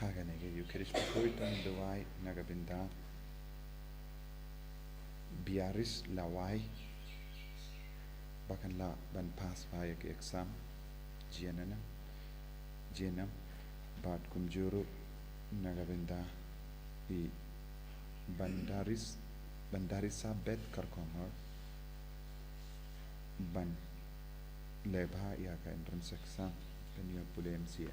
Haganege Eucharist Puitan Duai Nagabinda Biaris Lawai Bakanla Ban Pass via exam Jenam Bad Kumjuru Nagabinda I Bandarisa Bet Karkomar Ban Lebha Yaka entrance exam Penyo Pule MCA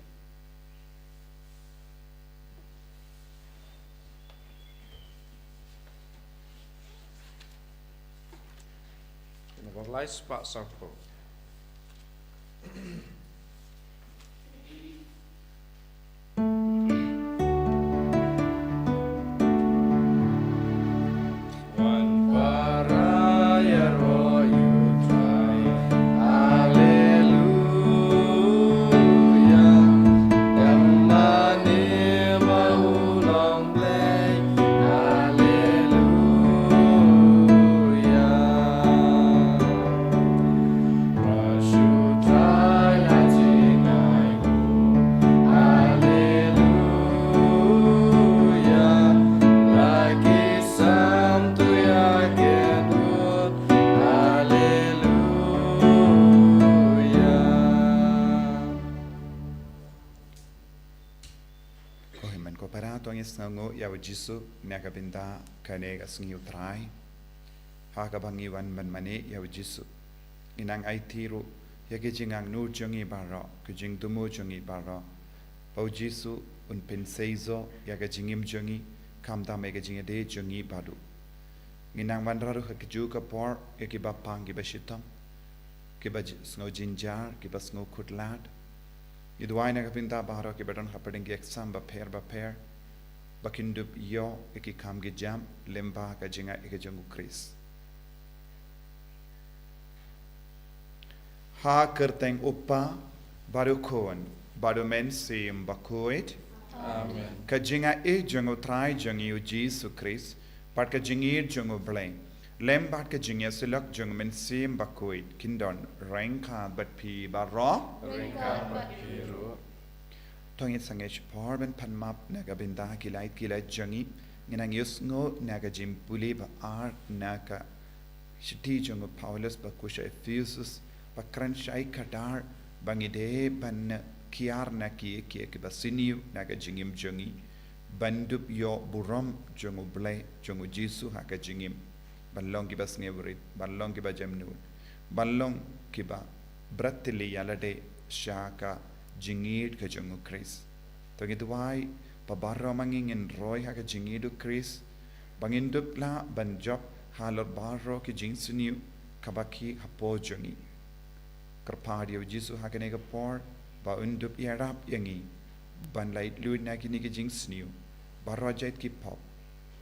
Nagolai sepak sapo. Sango yaw jisu nakabinda kanega sngiu trai hakabangi wan man mane yaw jisu inang aitiru yake jingang nur jongi baro kujing dumo jongi baro pau jisu un penseizo yake jingim jongi kamda mega jingade jongi badu inang wanraru hakju ka por yake bapang ki bashitam ki ba sngo jinjar ki ba sngo kutlat idwai nakabinda baro ki badon hapading ki exam ba pair Bakindup yo eki kam ge jam lemba ka jinga eke jangu kris. Ha kerteng uppa baru koan baru men sim bakoit. Amen. Ka jinga e jangu trai jangi u Jesu Kris pat ka jingir jangu bleng. Lemba ka jinga silak jangu men sim bakoit kindon rengka bat pi baro. Rengka bat pi ro. Tongit sangech parban panmap nagabinda kilait jangi nginang yusngo nagajim puli ba ar naga shiti jongo Paulus ba kusha Ephesus ba kranshai kadar bangide ban kiar na ki ba siniu nagajingim jangi bandup yo buram jongo ble jongo Jesu haka jingim ballong ki ba snevrit ballong ki ba jamnu ballong ki ba bratili yalade shaka jingid ka jangu Kris. Tagi duai pabarra mangingin roy ha ka jingidu Kris. Bangindup la banjop halor barro ki jingsuniu kabaki hapo jangi. Karpadiyo Jisu ha ka nega por ba undup yarap yangi. Ban lait luid na ki nega jingsuniu. Barra jait ki pop.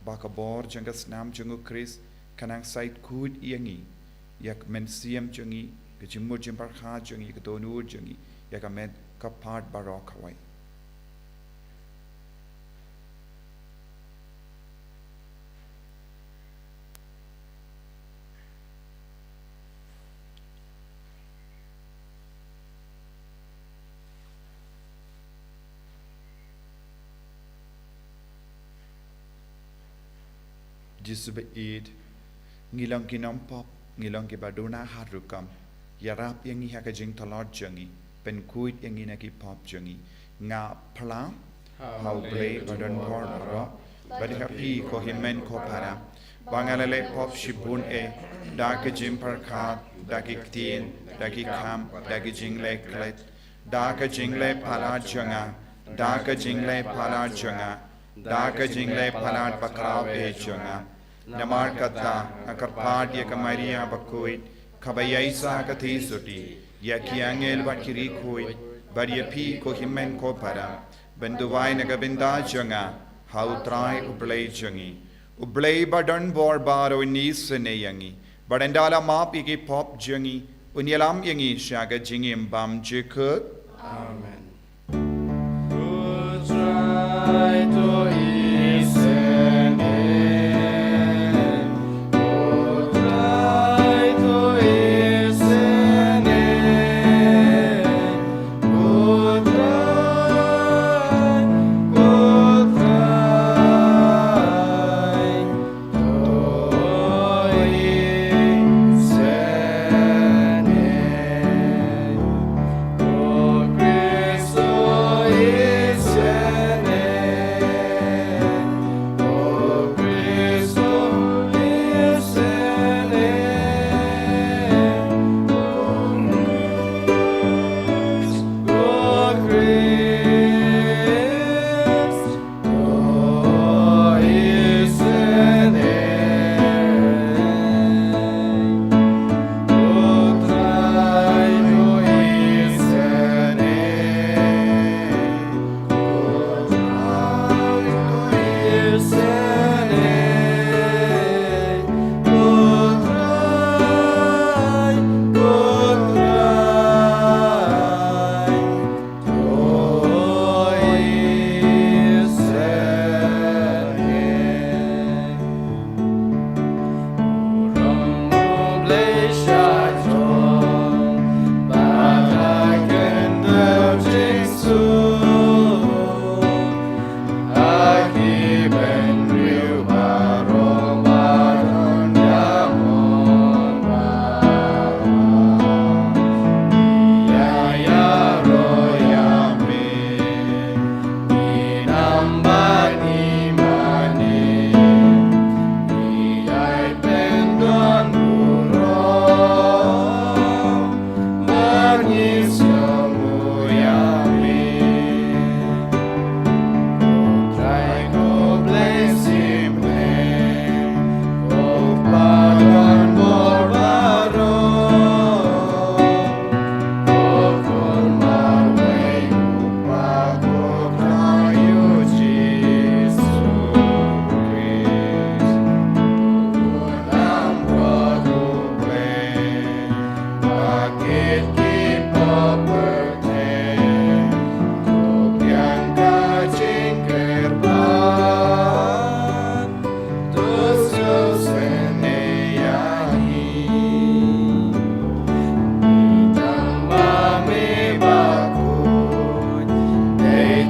Baka bor jangas nam jangu Kris kanang sait kud yangi. Yak men siyam jangi ka jimur jimbar kha jangi ka donur jangi. Yak amed kapart barok away. Jisube id ngilang kinampop ngilang ki baduna harukam yarap yangi hakajing talot jangi pen kuit yang ina ki pop jangi nga pala how play badon bor baro badi happy ko himen ko para bangalale pop shibun e da ke jim par kha da ki tin da ki kham da ki jingle klet da ke jingle pala janga da ke jingle pala janga da ke jingle pala pakraw e janga namar kata akarpad ye kamaria bakoi khabayaisa kathi suti ya ki angel bat kiri khoi bari pi ko himen ko para benduwai nagabinda janga how try ublay jangi ublay badan bor baro nisene yangi badandala map igi pop jangi unyalam yangi shaga jingim bam jekut Amen. Try to go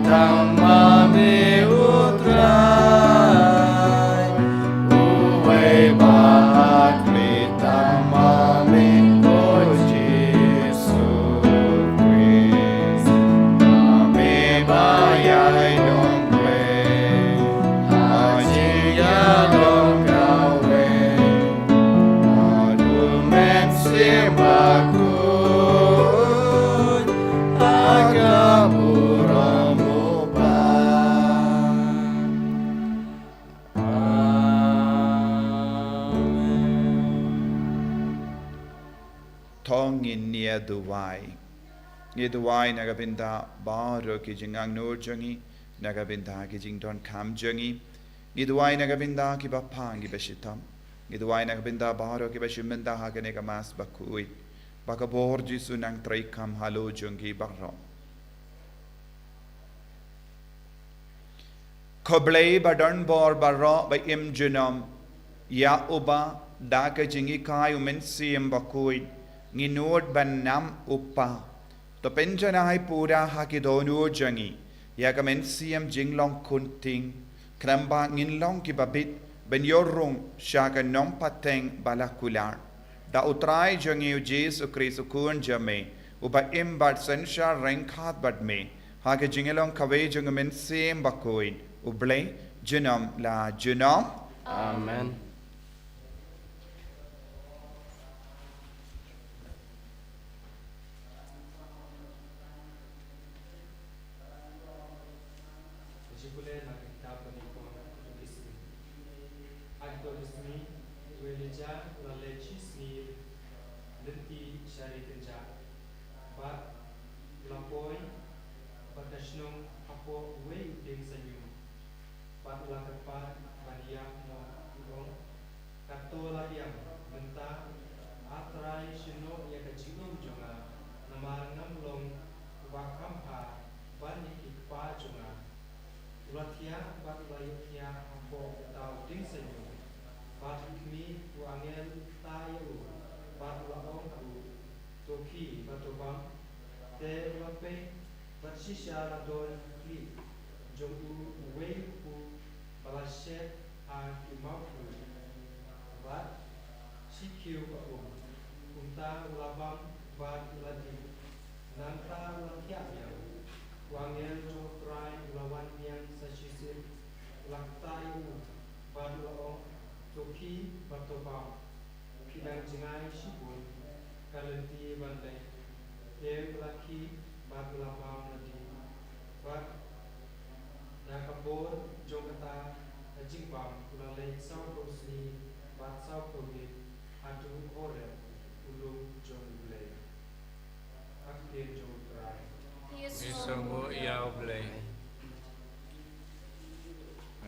Tama me utrai Uwe bahat me tama me O Jesus Christ Ame bayay dong kwe Haji ya dong kawe Adu men simbakun Agapuramu Tong in near the why. Near the why Nagabinda Baro Kijingang no jungi, Nagabinda Kijing don kam jungi. Near the why Nagabinda Kibapang Gibashitam. Near the why Nagabinda Baro Kibashimenda Haganega Bakui. Bakabor Jisunang Traikam Halo Jungi Barro. Koblay Badon Bor Barro by Im Junum. Ya Uba Daka Jingi Kai Umensium Bakui. Nginod ban nam upa. To penjanai pura hakidonu jangi. Yagamensiam jinglong kunting. Kramba nginlong kibabit. Ben yorung shaga nom pateng balakular. Da utrai jangi Jesu Kristu kun jame. Uba imbat sensha rengkat bad me. Hake jingelong kawe jangamensiam bakuin. Uble junam la junam. Amen.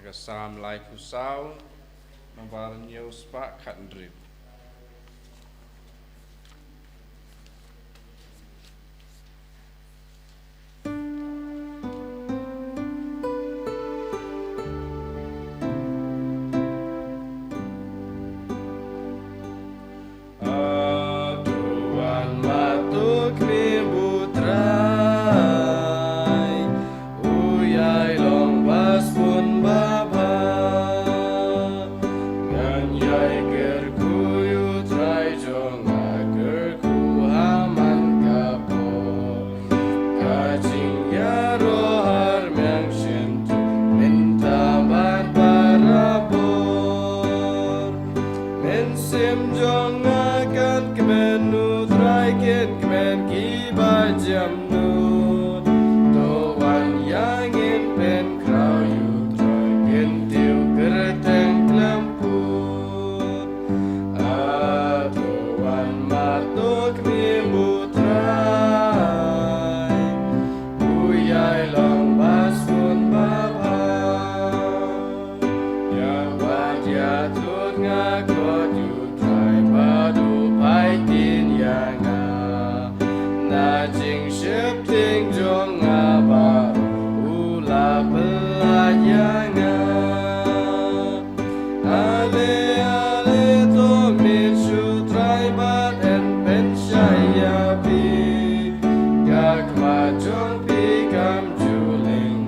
Psalm life usau nomor news pak kandrip. Pi, gak majong pi kam juling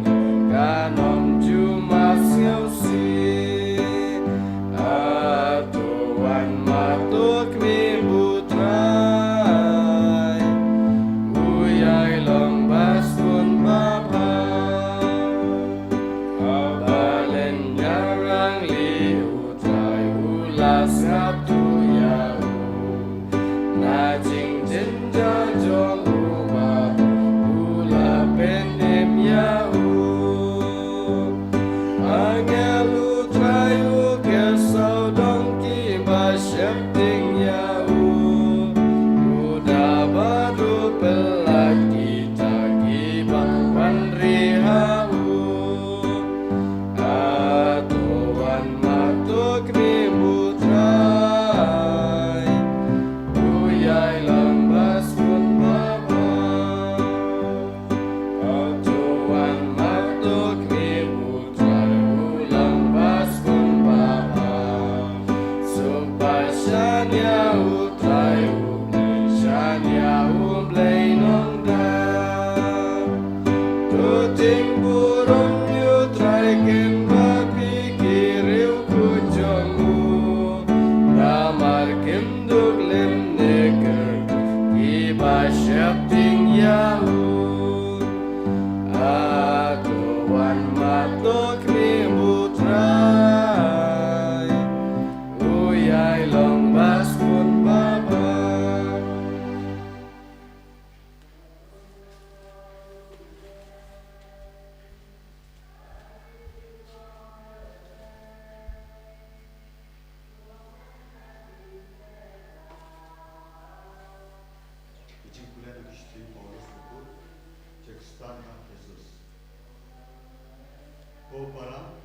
para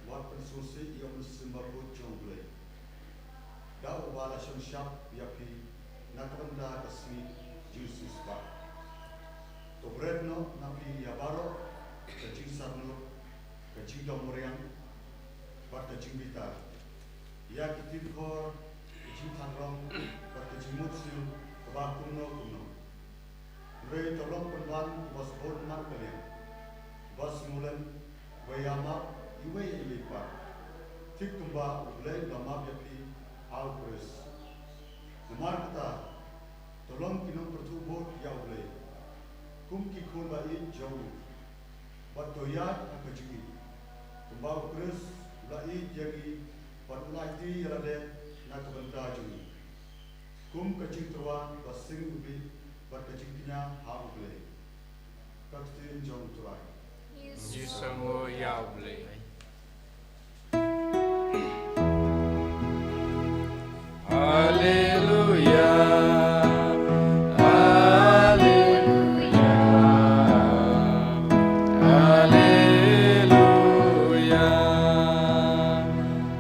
wat pensusi yang simbabu jongle. Da ubala shap yapi nakanda kasmi Jesus ba. To bredno napi yabaro kecing sarno kecing domorian bat kecing bita. Ya kitin kor kecing tanrong bat kecing mutsil ba kuno. Rei tolong penwan was bon markalian. Was mulan wayama iwe ilipa. Tik tumba ulai gamab yapi alpres. Namar kata tolong kinong pertubot ya ulai. Kum ki kun ba in jauh. Bat toyat akajigi. Tumba alpres ulai jagi. Bat ulai ti yalade nak benda jungi. Kum kacing tuan basing ubi. Berkecingnya haru boleh. Kaktin jom tuai. Yusamu Yable. Hallelujah. Hallelujah. Hallelujah.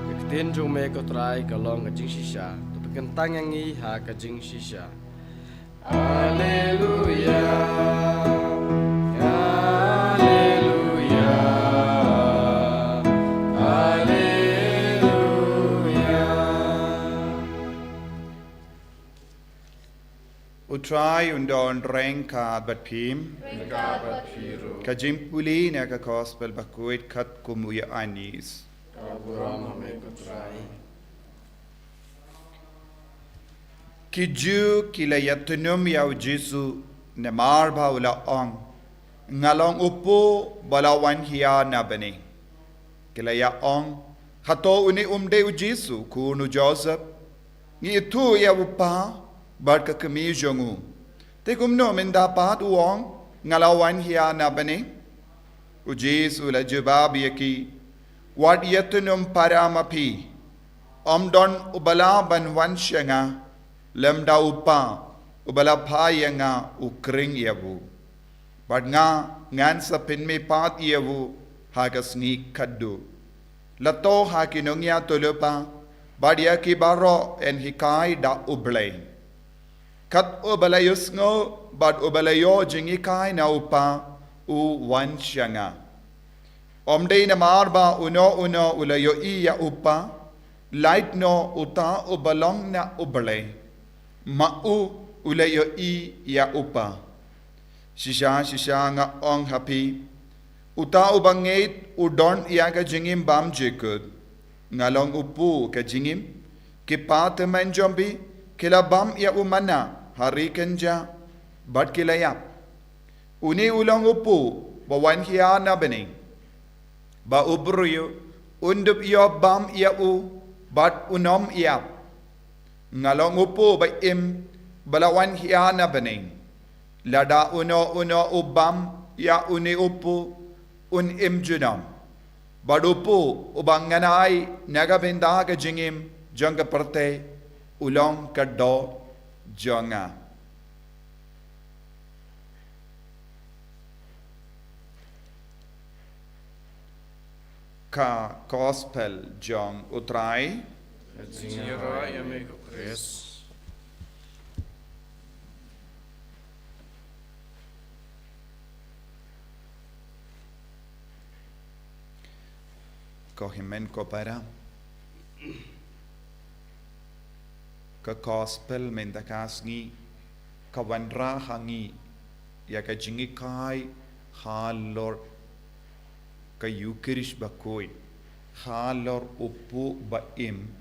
Kaktin jom me ko try kalong kajing shisha. Tapi kentang yang i ha kajing shisha. Hallelujah. Hallelujah. Hallelujah. Utrai undon rengka bat pim. Gabat Firu. Kajimpuli neka gospel bakuit kat kumuya anis. Kaburama me ko try. Kiju kila yatunum yau Jesu ne marba ula ong ngalong upo balawan hiya na bani kila ya ong hato uni umde u Jesu kunu Joseph ngi itu ya upa barka kami jongu te kumno mendapat uong ngalawan hiya na bani u Jesu la jawab yaki wat yatunum paramapi omdon ubala ban wanshanga lemda upa ubala phayanga ukring yabu but ngan sa pinme pat yabu hagasni kaddu lato hakinongya tolopa badia ki baro en hikai da ublay kat ubala yusngo bad ubala yo jingi kai na upa u wanshanga omdei na marba uno ulayo iya upa light no uta ubalong na ublay Ma'u ulayo i ya upa. Shisha nga ong happy. Uta ubangait udon iya ka jingim bam jekod. Ngalong upu ka jingim. Kipate man jombi. Kila bam ya umana. Hari kenja. Bat kila yap. Uni ulang upu. Bawan hiya na bening. Ba ubruyo. Undup iyo bam ya u. Bat unom yap. Ngalong upo ba im balawan hiya na bening. Lada uno ubam ya uni upo un im junam. Badupo ubang nganay nagabinda ka jingim jang ka parte ulong ka do jonga. Ka gospel jong utray Zingira Yamiko Chris. Kohimen ko para ka gospel mendakasngi kawanra hangi ya ka jingi kai halor ka yukirish bakoi halor upu baim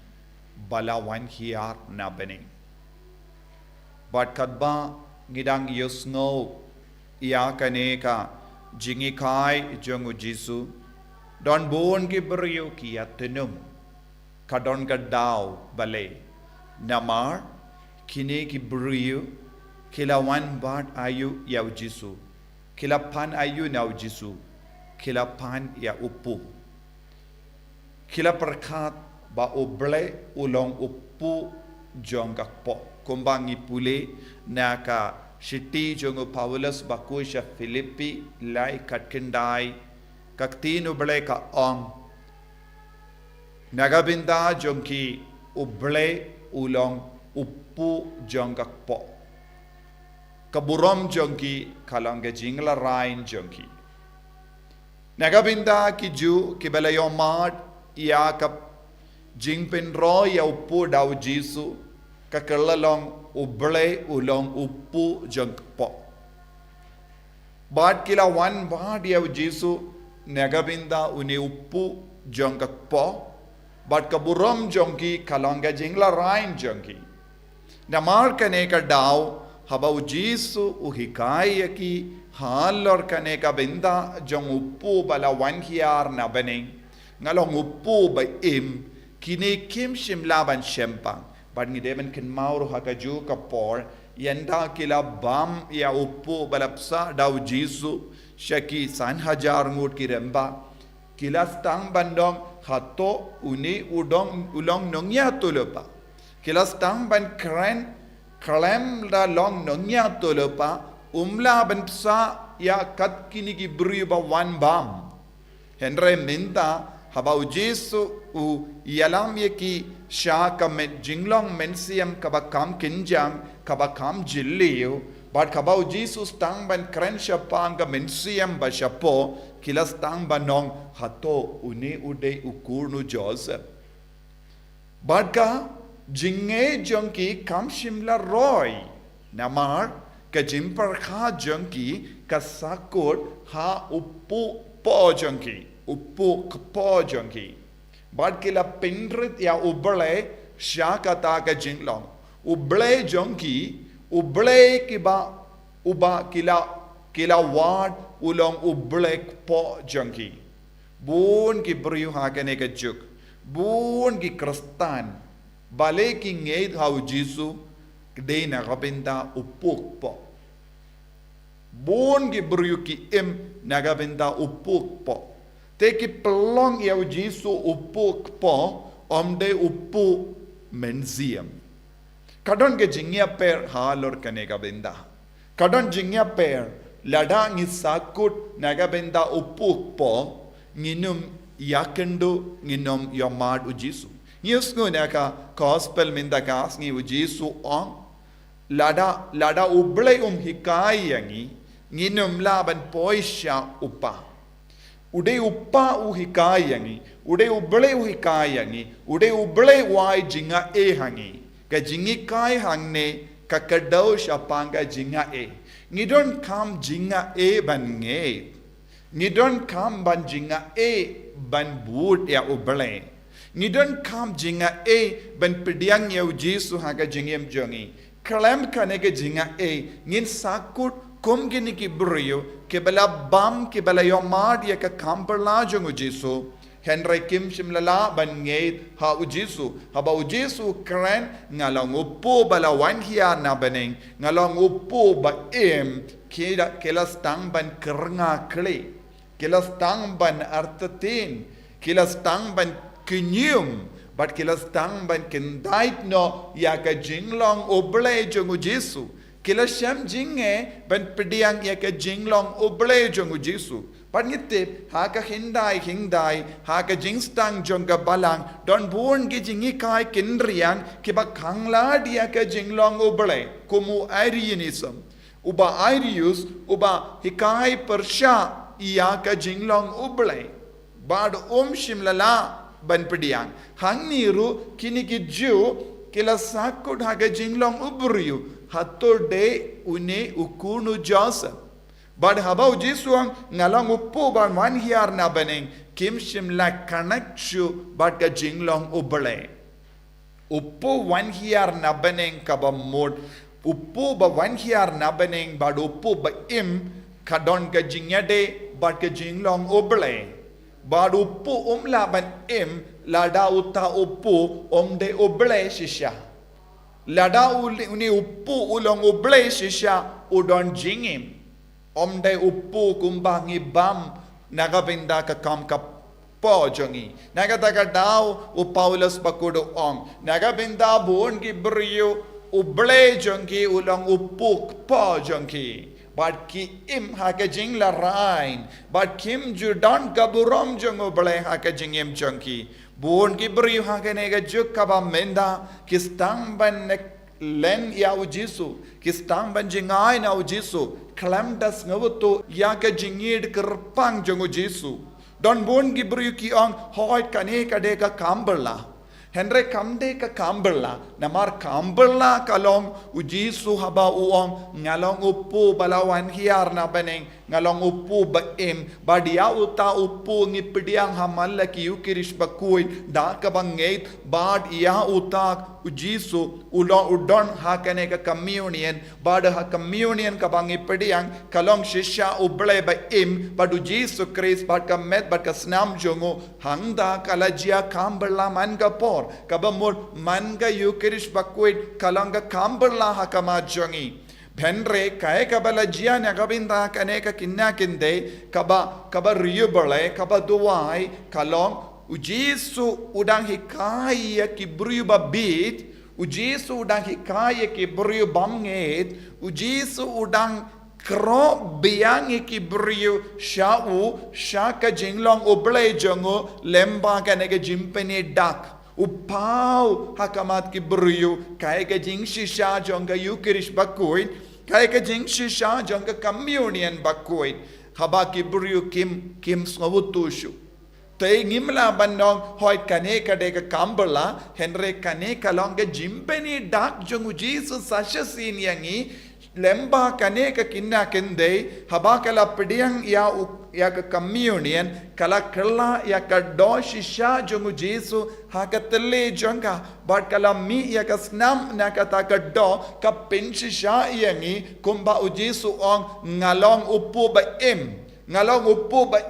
balawan hiar na bening but kadba ngidang yusno iya kaneka jingi kai jongu Jesu don bon ki brio ki atenum kadon gadau bale namar kine ki brio kilawan bat ayu yau Jesu kilapan ayu nau Jesu kilapan ya upu kila perkat ba oble ulong upu jongak po kumbangi pule naka shiti jongo Paulus bakusha Filipi lai katkendai kaktin uble ka ong nagabinda jongki uble ulong uppu jongkak po kaburom jongki kalangge jingla rain jongki nagabinda ki ju ki belayomad ya kap jingpin ro ya uppu daw jisu kakelalong uble ulong uppu jongkak po bad kila wan bad ya jisu nagabinda uni uppu jongkak po bad kaburom jongki kalangge jingla rain jongki namar kane ka daw habau jisu uhikaya ki halor kane ka binda jong uppu bala wan hiar na bening ngalong uppu ba im kini kim shimla ban shempang bad ngi deben kin mauro hakaju ka por yanda kila bam ya uppu balapsa daw jisu shaki san hajar ngut ki remba kila stang bandong hato uni udong ulong nongya tulupa kila stang ban kren kalem da long nongya tulupa umla ban psa ya kat kini ki briba wan bam henre minta habau jisu u yalam ye ki sha ka met jinglong mensiam kabakam kinjang kabakam jilliu but kabau jisu stang ban kren shapang ka mensiam ba shapo kila stang banong hato uni ude ukurnu joseph but ka jinge jongki kam shimla roy namar ka jimpar kha jongki ka sakut ha uppu po jongki uppu po jongki but kila pindrit ya uble shakata ka jinglong uble jongki uble kiba uba kila ward ulong ublek po jongki bun ki briu hakane ka juk bun ki kristan bale ki ngei hau jisu de na gabinda upuk po bun ki briu ki im na gabinda upuk po te ki pelong ya jisu upuk po omde uppu menziam kadon ke jingya per halor kane gabinda kadon jingya per lada ngi sakut nagabenda upuk po nginum yakendu nginom yomad ujisu yesngo naka gospel minda gas ngi ujisu on lada uble hikai yangi nginum laban poisha upa ude upa hikai yangi ude uble hikai yangi ude uble wai jinga e hangi ka jingi kai hangne kakadau shapanga jinga e Ni don't come jinga e ban nge. Ni don't come ban jinga e ban boot ya uble. Ni don't come jinga e ban pediang ya ujisu haga jingem jongi. Kalam kanege jinga e ngin sakut kum gini ki brio ke bala bam ke bala yomad ya ka kamperla jong ujisu. Henry Kim Shimlala ban ngeit ha ujisu haba ujisu kren ngalong uppu bala wan hiya na beneng ngalong uppu ba em kila stang ban kernga kle kila stang ban artatin kila stang ban kinyum but kila stang ban kindait no ya ka jinglong oble jong ujisu kila sham jinge ban pediang ya ka jinglong oble jong ujisu Panitip, haka hindai, haka jingstang jongga balang, don buon ki jingi kai kindriang, kiba kangla dia ka jinglong ubale, kumu Arianism. Uba Arius, uba hikai persha, iya ka jinglong ubale. Bad shimlala ban pediang. Hang niru, kini ki Jew, kila sakut haka jinglong ubriu, hato de une ukunu Joseph. But habau jisuang ngalang uppu ban wan hiar na beneng kim shimla connectu but ka jinglong ubale uppu wan hiar na beneng kaba mod uppu ba wan hiar na beneng but uppu ba im kadon ka jingyade but ka jinglong ubale but uppu umla ban im lada uta uppu omde ubale shisha lada uni uppu ulong ubale shisha udon jingim Omde uppu kumbangi bam nagabinda ka kam ka po jongi nagataga daw u Paulus bakudo ong nagabinda buon ki brio uble jongi ulong upuk po jongi but ki im ha ka jing la rain but kim ju don ka burom jongo ble ha ka jing im chonki bon ki bri ha ka ne ga juk ka ba menda ki stang ban len ya u jisu ki stang ban jingai na u jisu klam das ngavuto ya ka jingid kerpang jongo jisu don bon ki bri ki on hoit ka ne ka de ka kamberla Henry kamde ka kambela namar kambela kalong ujisu haba uong ngalong upu balawan hiar na beneng ngalong upu baim badia uta upu ngipidiang hamalla ki ukirish bakui da ka bangait bad ia uta ujisu udon hakane ka communion bad ha communion ka bangi pidiang kalong shisha uble baim bad ujisu Christ bad ka met bad ka snam jongo hangda kalajia kambela man ka por kabamur manga yukirish bakwit kalanga kamberla hakama jongi Benre kaya kabala jia nagabinda kaneka kinna kinde kaba riyubale kaba duwai kalong ujisu udang hikaya kibruyu babit ujisu udang hikaya kibruyu bamngit ujisu udang kro biang kibruyu shaka jinglong uble jongo lemba kaneka jimpeni dak Upau hakamat ki beriu kaya ka jing shisha jongga yukirish bakuit kaya ka jing shisha jongga communion bakuit haba ki beriu kim snawutushu tay ngimla bandong hoit kane ka de ka kambala henry kane ka longa jimpeni dak jongu Jesus sashasin yangi lemba kane ka kinna kende haba kala pediang ya ka communion kala kala ya ka do shisha jongu Jesu ha ka tele jonga but kala mi ya ka snam na ka ta ka do ka pin shisha yangi kumba u Jesu ong ngalong upu ba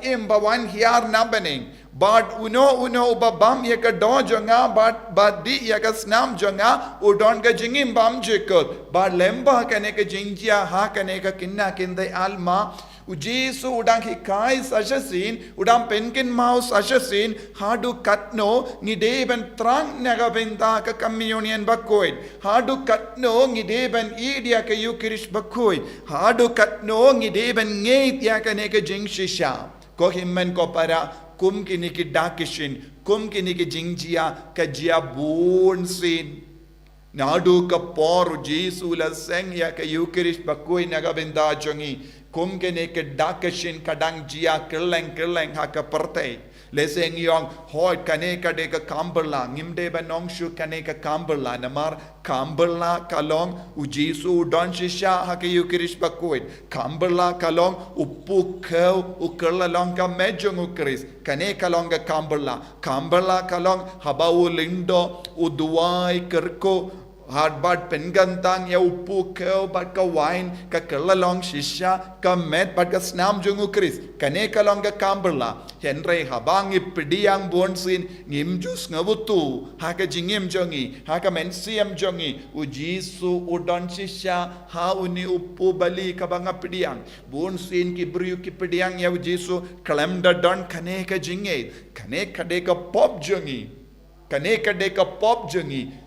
im ba wan hiar na bening but uno ubabam ya ka do jonga but di ya ka snam jonga udon ka jingim bam jekot but lemba kane ka jingjia ha kane ka kinna kinde alma Ujisu udang hikai sashasin udang penkin mau sashasin hadu katno ngideben trang nagabenda ka communion bakoid hadu katno ngideben idia ka yukirish bakoid hadu katno ngideben ngeit ya ka neka jingshisha ko himmen ko para kum kini ki dakishin kum kini ki jingjia ka jia bonsin nadu ka por Jesu la seng ya ka yukirish bakoid nagabenda jongi kum kene ke dakashin kadang jia kerleng ha ka pertai leseng yong hoit kane ka de ka kamberla ngimde banong shu kane ka kamberla namar kamberla kalong ujisu don shisha ha ka yukirish bakuit kamberla kalong uppu khau ukerla long ka mejong ukris kane kalong ka kamberla kalong habau lindo uduai kerko hardbad pengantang ya upu kau bat ka wine ka kerlalong shisha ka met bat ka snam jungu Chris kane kalong ka kamberla henry habang ipidiang bonsin ngim jus ngabutu ha ka jingim jongi ha ka mensiam jongi ujisu udon shisha ha uni upu bali ka banga pidiang bonsin ki briu ki pidiang ya ujisu kalamda don kane ka jinge kane kade ka pop jongi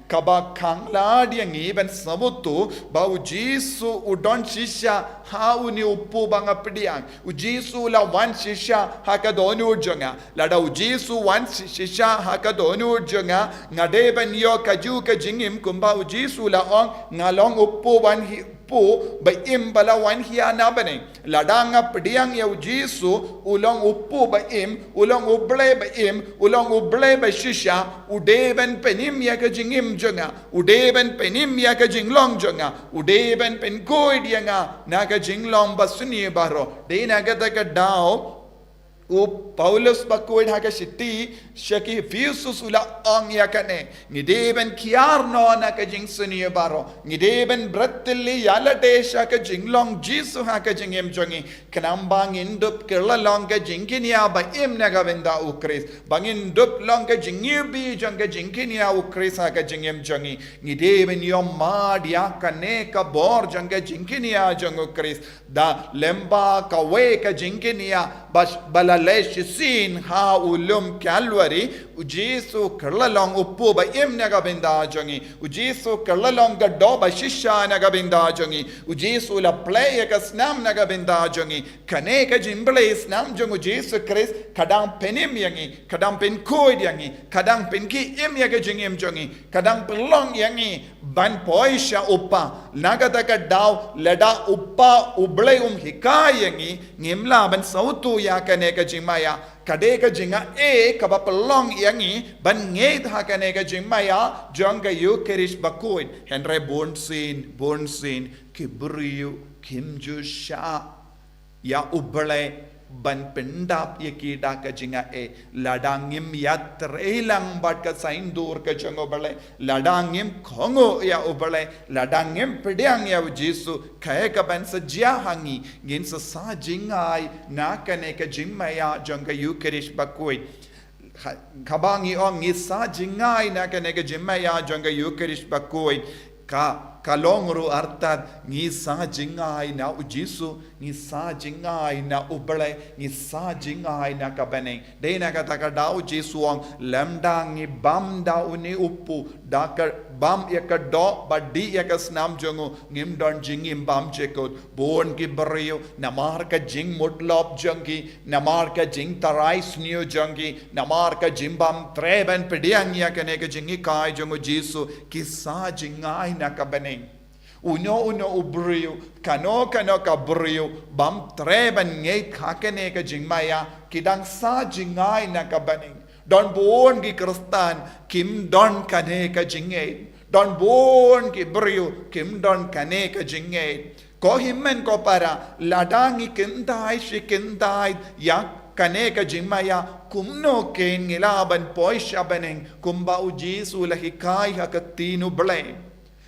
kaba kangla dia ngi ben sabutu bau Jesu udon shisha ha uni upu banga pidiang Jesu la wan shisha ha ka donu jonga lada Jesu wan shisha ha ka donu jonga ngade ben yo kaju ka jingim kumba Jesu la ong ngalong upu wan hi pu ba im bala wan hiya na bane ladanga pidiang ya Jesu ulong upu ba im ulong uble ba shisha udeben penim ya ka jingim jonga udeben penim ya ka jinglong jonga udeben pen koi dia nga na ka jinglong basuni baro de na ka ta ka dao u Paulus bakuid ha ka shiti shaki fiusus ula ong ya kane ngideben kiar no na ka jingsuni baro ngideben bratli yala desha ka jinglong Jesu ha ka jingem jongi kanambang indup kerlalong ka jinginia ba im na ga venda u Chris bangin dup long ka jingibi jong ka jinginia u Chris ha ka jingem jongi ngideben yom ma dia kane ka bor jong ka jinginia jong u Chris da lemba ka we ka jinginia balalesh sin ha ulum Calvary ujisu kerlalong upu ba im nagabinda jongi ujisu kerlalong gado ba shisha nagabinda jongi ujisu la play ka snam nagabinda jongi kane ka jimble snam jongu Jesus Christ kadang penim yangi kadang pen koid yangi kadang pen ki im yaga jingim jongi kadang pelong yangi ban poisha upa nagataka daw leda upa ublay hikai yangi ngimla ban sautu ya kane ka jingmaya kadeka jinga kaba pelong yangi ban ngeit ha kaneka jingmaya jonga Eucharist bakuin henry born sin kibriu kimjusha ya uble ban pendap yaki daka jinga ladangim yatrelang bat ka sain dur ka jango bale ladangim khongo ya ubale ladangim pedyang ya Jesu kaya ka ban sajya hangi gin sa jingai na kane ka jimmaya janga Eucharist bakoi kabangi ong isa jingai na kane ka jimmaya janga Eucharist bakoi kalongru artat ngi sa jingai na ujisu ngi sa jingai na ubale ngi sa jingai na kabane de na kataka dau jisuang lamda ngi bam dau ni upu dakar bam yakado badi yakasnam jongu ngim don jingim bam chekot bon ki brio namar ka jing mutlop jongi namar ka jing tarai snio jongi namar ka jimbam treben pediang yakane ka jingi kai jongu jisu ki sa jingai na kabane uno ubrio kano ka brio bam treban ngei khakane ka jingmaya kidang sa jingai na kabane don bon ki kristan kim don kane ka jingei don bon ki brio kim don kane ka jingei ko himmen ko para ladangi kindai yak kane ka jingmaya kumno ken ngilaban poishabaneng kumba ujisu lahikai hakatinu blame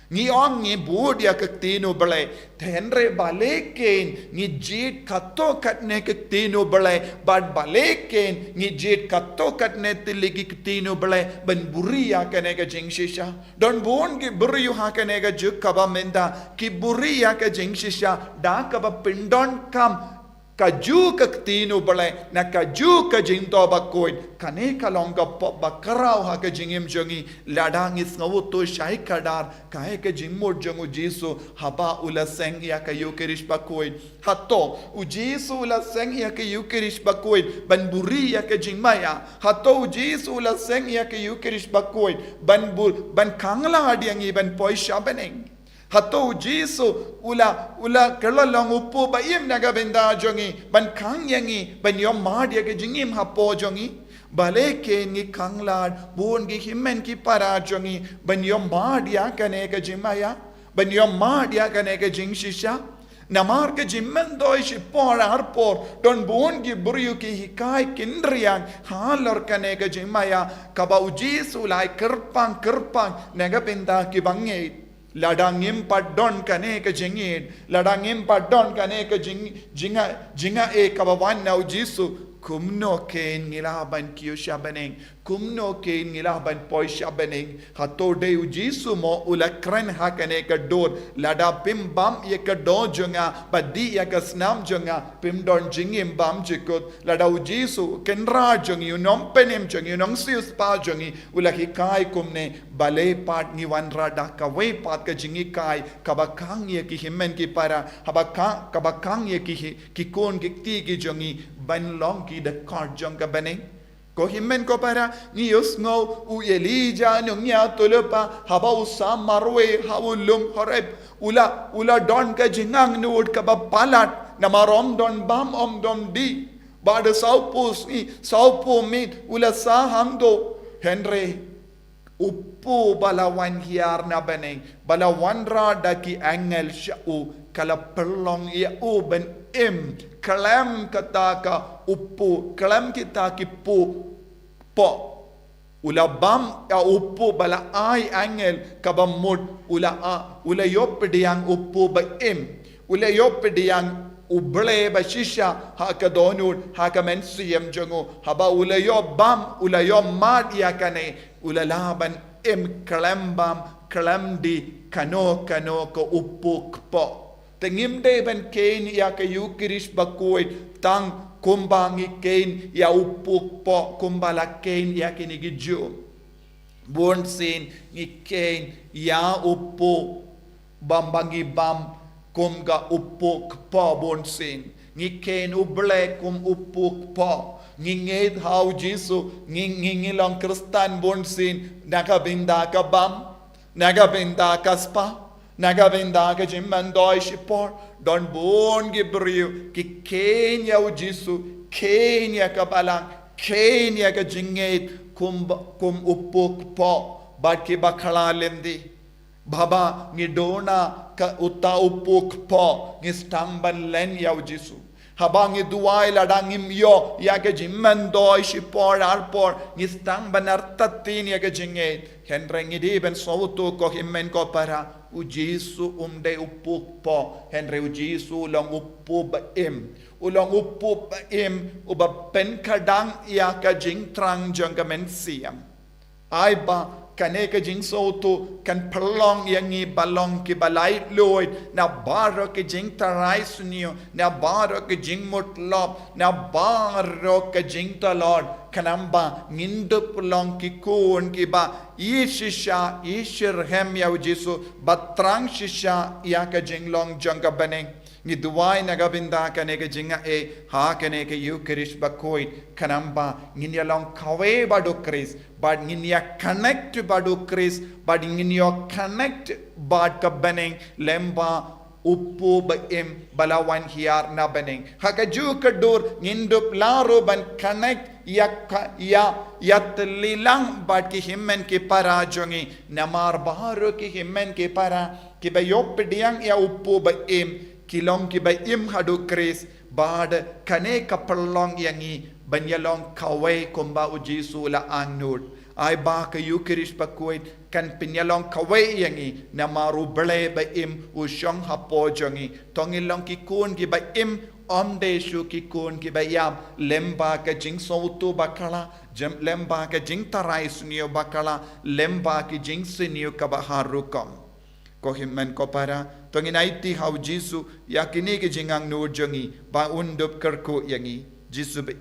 ngi ong ngi budia kaktino bale tenre baleken ngi jit katto katne kaktino bale bad baleken ngi jit katto katne tiligi kaktino bale ban buria kane ka jingshisha don bon ki buriyu ha kane ka juk kaba menda ki buria ka jingshisha da kaba pindon kam kaju kaktino bale na kaju ka jinto bakoid kane kalonga pop bakarau ha ka jingim jongi ladang is ngawo shai kadar kae ka jimmod jongu Jesu haba ula seng ya ka Eucharist bakoid hato u Jesu ula seng ya ka Eucharist bakoid ban buri ya ka jingmaya hato u Jesu ula seng ya ka Eucharist bakoid ban kangla adiangi ban poisha beneng hato Jesu ula kerlalong upu ba im naga benda jongi ban kang yangi ban yom madia ke jingim hapo jongi bale ke ngi kanglad bon gi himmen ki para jongi ban yom madia kane ka jimaya ban yom madia kane ka jingshisha namar ke jimmen doish por arpor don bon gi buriyu ki hikai kindriang halor kane ka jimaya kaba Jesu lai kerpang naga benda ki bangei ladangim padon kane ka jingid ladangim padon kane ka jinga kabawan na Jesu kumno ken ngilaban kiyosha beneng kumno ken ngilaban poisha beneng hato de Jesu mo ulakran hakane ka dor lada pim bam ye ka do jonga badi ya ka snam jonga pim don jingim bam jikot lada Jesu kenra jongi unom penem jongi unong sius pa jongi ulaki kai kumne bale pat ni wanra da ka we pat ka jingi kai kabakang ye ki himmen ki para kabakang ye ki kon ki ti ki jongi ban long ki the card jonga beneng ko himmen ko para ni usngo u Elijah nya tulupa haba usam marwe hawulum horeb ula don ka jingang nuud ka bapalat namarom don bam om don di bada saupo mit ula sa hangdo henry upu balawan hiar na beneng balawan ra daki angel shau kala perlong ya u ben im kalam kataka upu kalam kita ki po ula bam ya upu bala ai angel kabamud ula yop diang upu ba im ula yop diang uble ba shisha ha ka donud ha ka men siyam jongo haba ula yo bam ula yo mad ya kane ula laban im kalam bam kalam di kano ko upu po tengim de ben ken ya ka Eucharist bakoid tang kumba ngikein ya upuk po kumba la kein ya kini gijo bon sin ngikein ya upu bambangi bam kumga upuk po bon sin ngikein uble kum upuk po ngingit hau Jesu ngingilong Kristan bon sin nakabinda ka bam nakabinda ka spa nakabinda ka jimandoi shipor don bon gibriu ki Kenya o Jesu Kenya ka balang Kenya ka jingit kum upuk po bat ki bakhala lendi baba ngidona ka uta upuk po ngistamban len ya o Jesu habangi duai ladangim yo ya ke jimmandoi shipor arpor ngistang banartatin ya ke jingit henrengi di ben sautu ko himmen ko para u Jesu de upuk po henre u Jesu long upu ba ulong upu ba uba pen kadang ya ka jing trang jang ka men siam ai ba kane ka jing sautu kan pelong yang i balong ki balai loid na baro ki jing tarai sunio na baro ki jing mutlop na baro ka jing talord kanamba ngindup long ki kun ki ba ishisha ishir hem ya Jesu batrang shisha ya ka jing long jang ka baneng ni duwai nagabinda kane ka jinga ha kane ka Eucharist bakoit kanamba nginya long kawe badu Chris but nginya connect badu Chris but nginya connect bad ka baneng lemba uppu ba balawan hiar na baneng hakaju kadur ngindup laro ban connect ya telilang bad ki himmen ki para jongi namar baharo ki himmen ki para ki ba yopdiang ya uppu ba kilong ki ba hadu Chris bad kane kapalong yangi banyalong kawe kumba u Jesu la angnut ai ba ka Eucharist pakuit kan pinyalong kawe yangi namaru bele ba u shong hapo jongi tongilong ki kun ki ba omdeshu ki kun ki ba yam lemba ka jing sautu bakala lemba ka jing tarai sunio bakala lemba ki jing sinio ka baharukom ko himmen ko para tonginaiti hau Jesu yakini ki jingang nur jongi ba undup kerku yangi Jesu be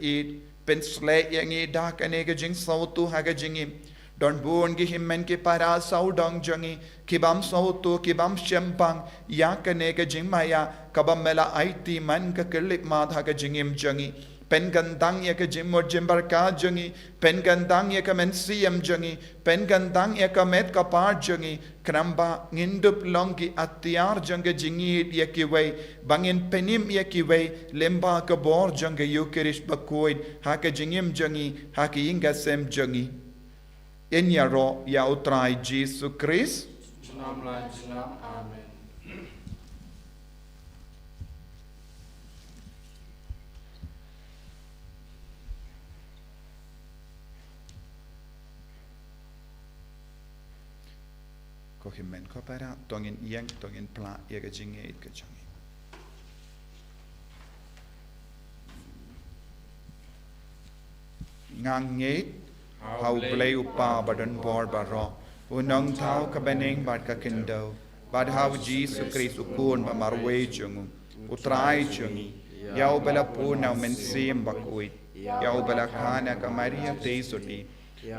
pensle yangi da kane ki jing sautu haga jingi don buon ki himmen ki para saudang jongi kibam sautu kibam shempang yakane ki jing maya kabam mela aiti man ka kelip ma haga jingim jongi pen gandang ya ka jimmo jimbarka jongi pen gandang ya ka mensiam jongi pen gandang ya ka met ka par jongi kramba ngindup longi atiar jonga jingi ya ki wei bangin penim ya ki wei lemba ka bor jonga Eucharist bakoid ha ka jingim jongi ha ki inga sem jongi en ya ro ya utrai Jesus Christ Jinam la jinam amen. ko himmen ko para tongin yang tongin pla ya ka jinge it ka changi ngang nget hau play upa badan bor baro unong thau ka beneng bad ka kindo bad hau Jesus Christ ukun ba marwe chungu utrai chungi yau bela puna men sim bakuit yau bela khana ka Maria teisoti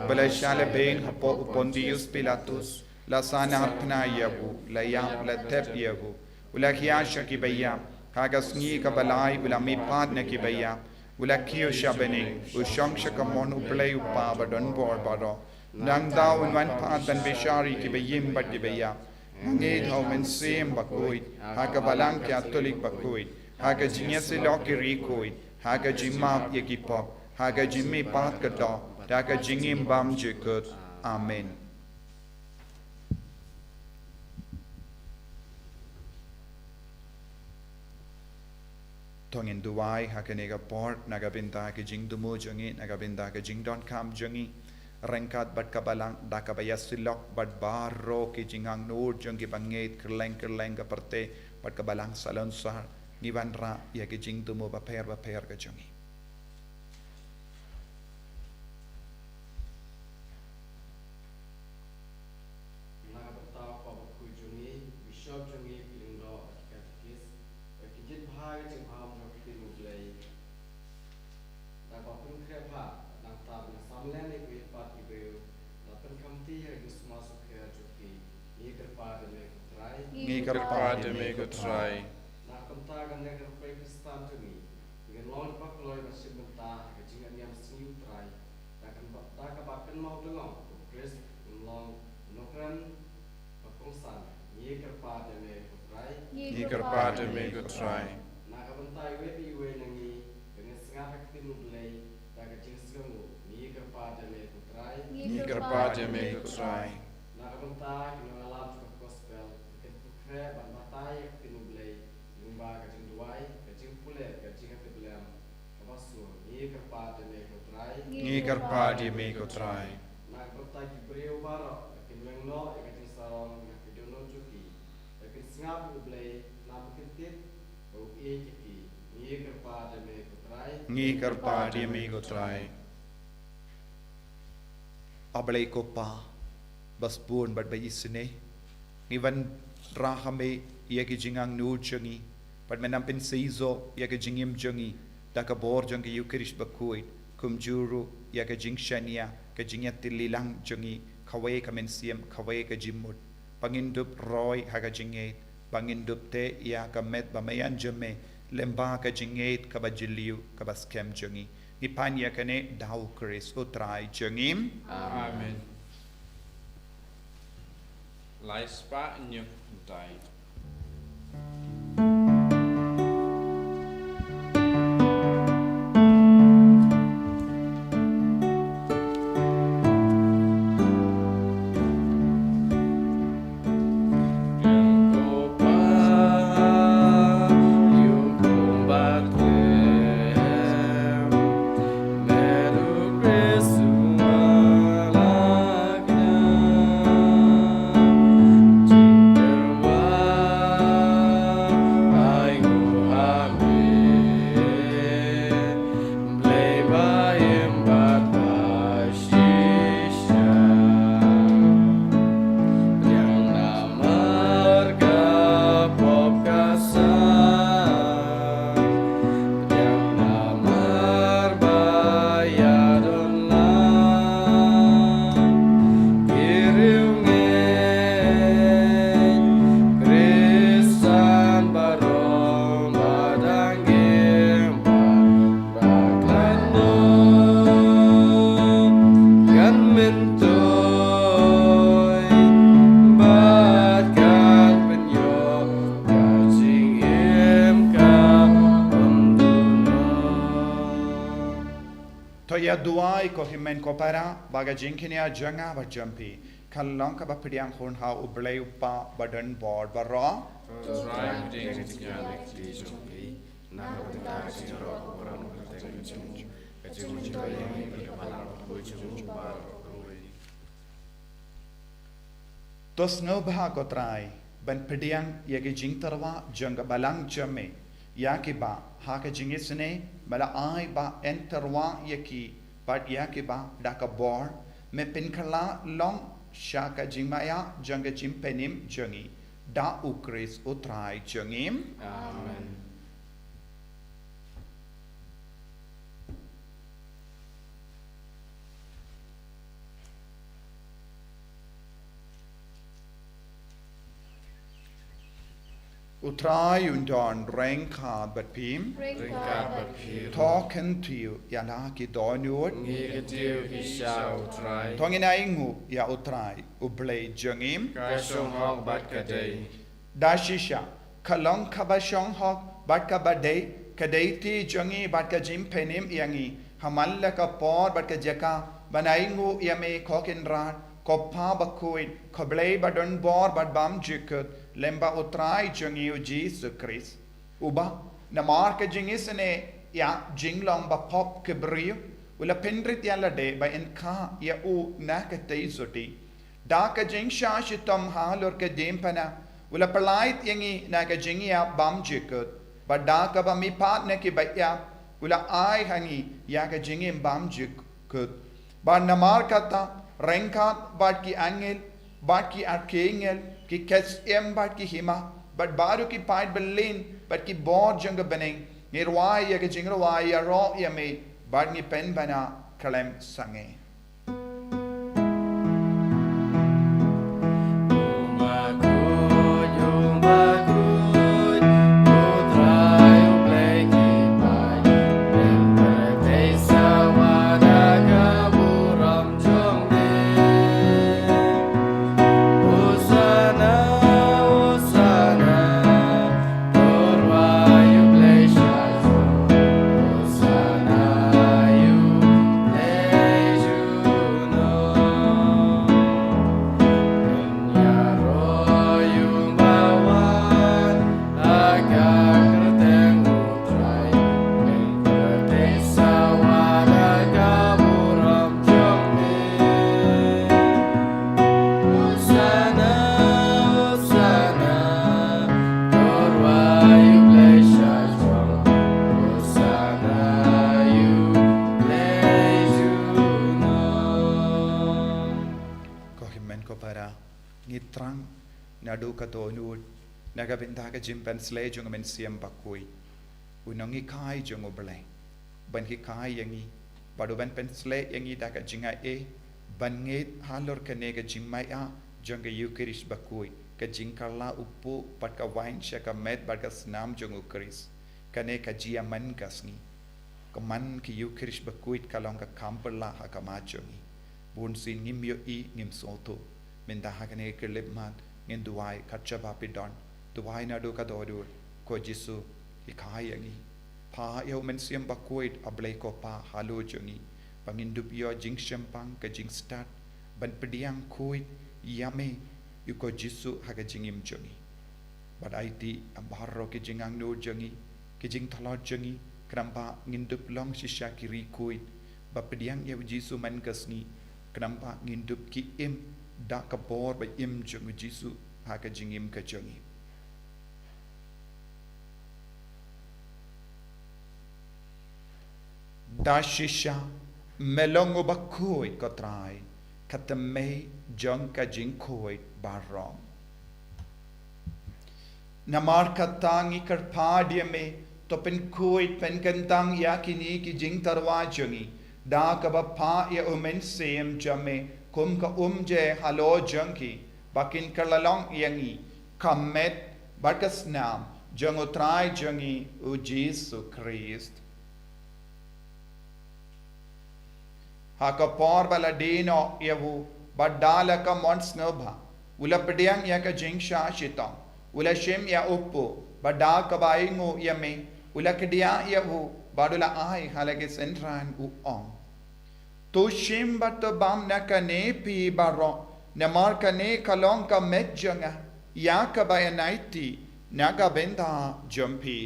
bela shale ben hapo Pontius Pilatus la sana harpna yabu la yam la tep yabu ula khiyasha ki bayam kaga sngi ka balai ula mi patna ki bayam ula kiyo shabene u shangsha ka mon u play u pa badon bor bado nang daw un wan pat dan bishari ki bayim bad ki bayam ngid how men sim bakoit haga balang ki atolik bakoit haga jinyasi loki rikoit haga jimap yekipop haga jimmi pat ka do haga jingim bam jikut amen. Tongin duai hakanega port nagabinta ke jing dumu jongi nagabinta ke jing don kam jongi rengkat bat kabalang dakabaya silok bat baro ke jingang nur jongi banget kerleng ka perte bat kabalang salon sar ngiban ra ya ke jing dumu baper ke jongi Ngi kerpa demi kutrai. Ngi kerpa demi kutrai. Ngi kerpa demi kutrai. Ngi kerpa demi kutrai. Ngi kerpa demi kutrai. Ablay ko pa baspun bat bay isne ngivan rahame yaki jingang nu jangi pat menampin seizo yaki jingim jangi daka bor jangi yukirish bakuit kumjuru yaka jingshania ka jingyat tililang jangi kawai ka mensiam kawai ka jimut pangindup roy haga jinget pangindup te yaka met bamayan jame lemba ka jinget ka bajiliu ka baskem jangi Nipanya kane daw Chris utrai jengim. Amen. Lai spa nyuk dai. Toya duai ko himen ko para baga jinkinia janga ba jampi kallang ka ba pidiang horn ha ublay upa badan board barra tos no bah ko trai ban pidiang yagi jingtarwa janga balang jame yaki ba haka jingisne mala ai ba enterwa yaki but yaki ba daka bor me pinkala long shaka jingmaya janga jimpenim jangi da ukris utrai jangim. Amen. Utrai undon renkad bat pim Ringkat berpir. talken to you yanaki donut Ngigetiu isya utrai. tongina ingu ya utrai ublay jangim Kasong hok bat kadei. dashisha kalong kabashong hok bat kabadei kadaiti jangi bat ka jimpenim yangi hamalla ka por bat ka jaka banaingu yame kokin rat koppa bakuit koblay badon bor bat bam jikut lemba utrai jangi u Jesus Christ uba namar ka jingisne ya jinglong ba pop kebriu ula pendrit yalla de ba en ka ya u nakatei soti da ka jingsha shitam halor ka dempana ula palait yangi na ka jingia bam jikut ba da ka ba mi pat ne ki ba ya ula ai hangi ya ka jingim bam jikut ba namar kata renkat bat ki angel bat ki arkengel ki kes em bat ki hima bat baru ki pait belin bat ki bod janga beneng ngirwai ya ke jingrawai ya ro ya me bat ngi pen bana kalem sange para ngitrang nadu ka tonut nagabinda ka jim pensle jung men siam bakui unangi kai jung oblay ban ki kai yangi badu ban pensle yangi da ka jinga ban ngit halor ka nega jimmaya jung ka yukiris bakui ka jingkala upu pat ka wain sya ka met bat ka snam jung ukris ka ne ka jia man kasngi ka man ki yukiris bakuit kalong ka kampala ha ka majungi bun sin ngim yo ngim soto minda ha ka ne ke lepman ngin duai ka chaba pidon duai na do ka dodu ko jisu ki khayangi pa yo men siam bakuit ablay ko pa halo jungi pangin dup yo jing shampang ka jing start ban pediang kuit yame yuko jisu ha ka jingim jungi bad IT ambaro ke jingang no jungi ke jing thalo jungi kenapa ngindup long sisya kiri kuit bapediang ya jisu man kasni kenapa ngindup ki im da kabor ba im jungi jisu ha ka jingim ka jungi da shisha melongo bakui ko trai katame jong ka jing kuit barong namar katangi karpadia me to pen kuit pen kentang yakini ki jing tarwa jungi da ka ba pa ya umen sem jame kum ka je halo jungi bakin kalalong yangi kamet bakas nam jango trai jungi u Jesu Christ haka por bala dino yavu badala ka mons nobha ula pediang ya ka jing sha shitong ula shem ya uppo bada ka baingo yame ula kedia yavu badula ai halage sentran u ong to shem bat bam na ka ne pi baro na mar ka ne kalong ka medjanga ya ka bayanaiti naga benda jumpi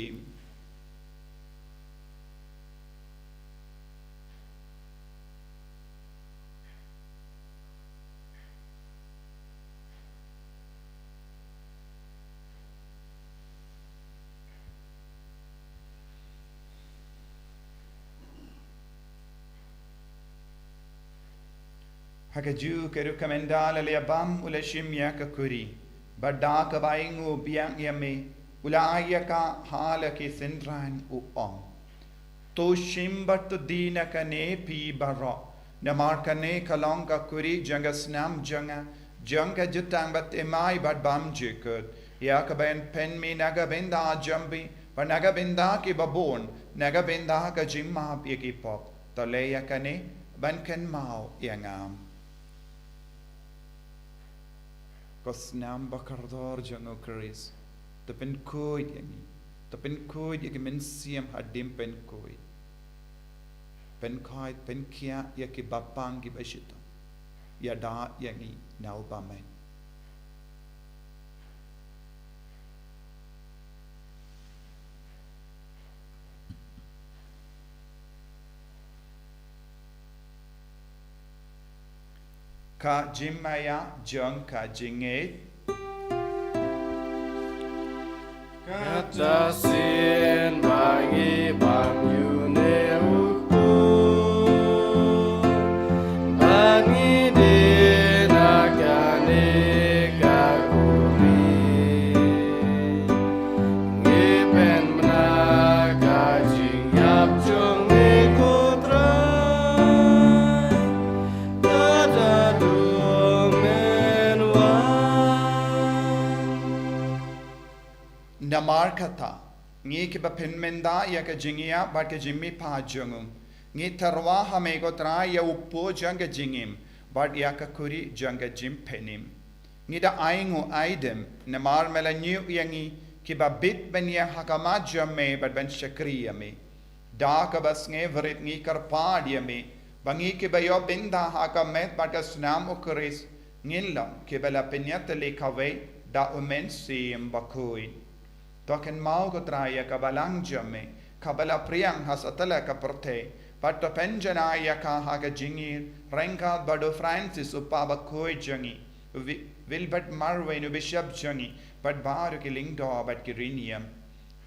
Hakaju ke rekomendala le abam ula shimya ka kuri badda ka baingu biang yame ula ayaka hala ke sendran u ong to shimbat dina ka ne pi baro namar ka ne kalong ka kuri janga snam janga jutang bat emai bad bam jikut ya ka bain pen mi naga benda jambi pa naga benda ki babon naga benda ka jimma yaki pop to le ya ka ne ban ken mau yangam Kosnam bakardor jango Chris. Tapen koid yangi. Tapen koid yaki men siam hadim pen koid. Pen koid pen kia yaki bapang ki bashito. Yada yangi nau bamen. Ka jimaya jong ka jinget Kata sin bangi bang yune uku bangi de nakane kakuri ngipen menaga jingyap jong ikutrai namar kata ngi ke bapin menda ya ka jingia bat ke jimmi pa jungum ngi tarwa hame go tra ya uppo janga jingim bat ya ka kuri janga jim penim ngi da aingu aidem namar melanyu yangi ki babit ben ya hakama jamme bat ben shakriya me da ka bas nge vrit ngi kar padia me bangi ke bayo binda hakamet bat ka snam ukris ngillam ke bala penyat le kave da umen sim bakui Token mau ko traya kabalang jamme kabala priang hasatala ka porte patto penjana ya ka haga jingir renka bado Francis upaba koi jangi Wilbert Marway bishop jangi but baru ki lingdo but ki rinium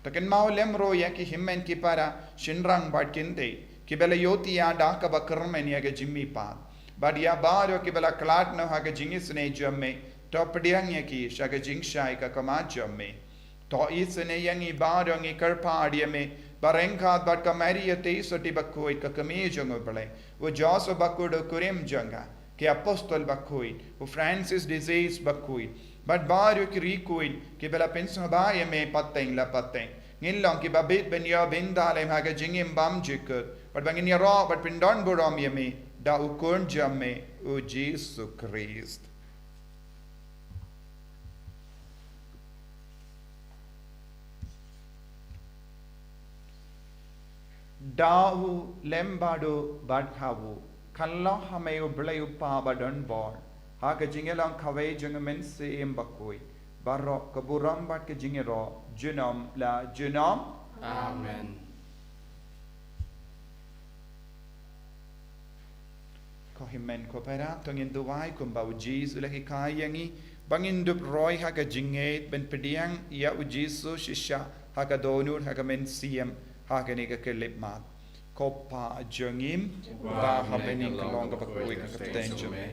token mau lemro ya ki himmen ki para shinrang bat kinde ki bela yoti ya da ka bakarmen ya ga jimmi pa Badia baro ki bala klat no ha ka jingis ne jamme to pediang ye ki sha ka jing shai ka kama jamme to is ne yangi baro ngi karpa dia me barengka bat ka mari te soti bakoi ka kame jongo bale wo jos bakudo kurim janga ke apostol bakoi wo Francis disease bakoi but baro ki rikoin ki bala penso ba ye me pateng la pateng ngin long ki babit ben yo bin dalem ha ka jingim bam jikut but bangin ya ro but pindon borom ye me da ukon jamme o Jesus Christ. Dawu lembado badhawu kanlo hameu bleu pa badon bor ha ka jingelang kawai jungamen se embakoi barro kaburam bat ka jingero junam la junam Amen. ko himen ko pera tongin duwai kum bau Jesus lagi kayangi bangin dup roy ha ka jinget ben pediang ya u Jesus shisha ha ka donur ha ka men siem ha ka ni ka kelip mat kopa jengim ba ha bening kalong ka pakui ka kapten jume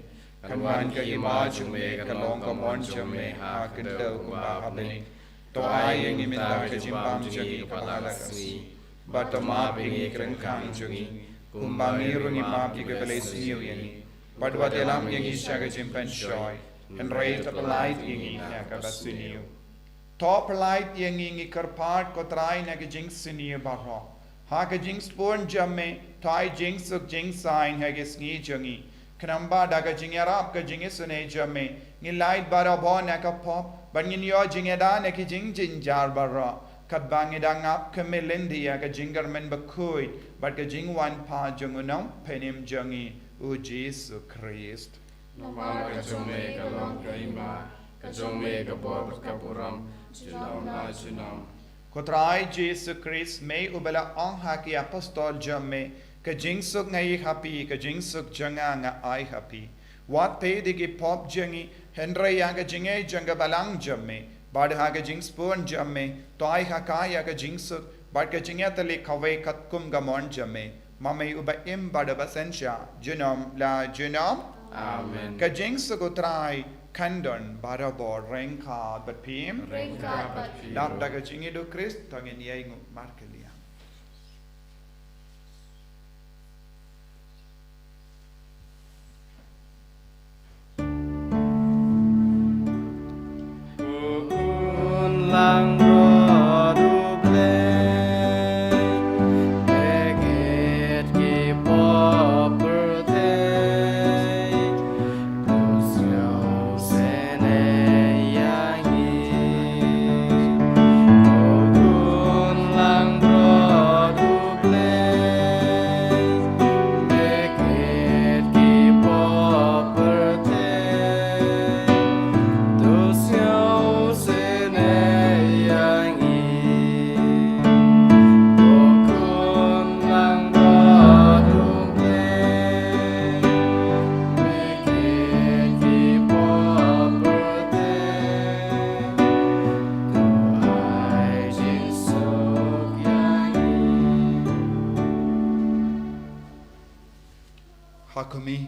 kanwan ka ima jume kalong ka mon jume ha ka do ba ha bening to ai ngi min da ka jimbam jengi ka pala ka si ba to ma bingi kreng kang jungi kumbangi rungi ma pi ka kale siu yangi badwa delam yangi shaga jimpan shoy and raise up a light yangi na ka basuniu top light yangi ngi karpat ko trai na ka jing siniu ba ho ha ka jing spon jamme tai jing suk jing sign ha ge sngi jungi knamba da ka jing arab ka jing sune jamme ngi light bara bo na ka pop ban ngi yo jing da na ki jing jin jar bara kat bangi da ngap ka melindia ka jingar men ba koi but ka jing wan pa jungunong penim jungi o Jesus Christ. Nama ka jome ka long ka ima, ka jome ka bor ka puram, junam la junam. Kotrai Jesus Christ may ubala ang haki apostol jamme ka jing suk ngai happy ka jing suk janga nga ai happy. Wat pe digi pop jangi Henry yang ka jingai janga balang jamme bad ha ka jing spon jamme to ai ha kaya ka jing suk bad ka jinga tali kawai kat kum ga mon jamme mamai uba im bada basensha junam la junam Amen. ka jing suk utrai kandon bada bor rengka bat pim Rengka bat pim. lap daga jingi do Christ tangin yai ngu markelia. Kun lang ro du ble Eget ki popper te Dus yo sene yangi Kun lang ro du ble Eget ki popper te Dus yo sene yangi Kun lang ro du ble Eget ki popper te Du ai jin suk yangi Hakumi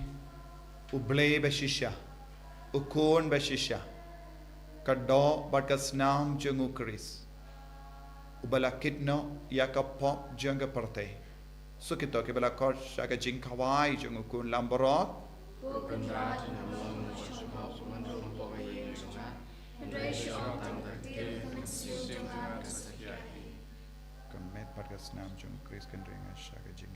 uble bashisha ukon bashisha kado bakas nam jungu Chris ubala kitno yaka pop junga parte sukito ke bala kor shaka jing kawai jungu kun lamborok kamet bakas nam jungu Chris kan ringa shaka jing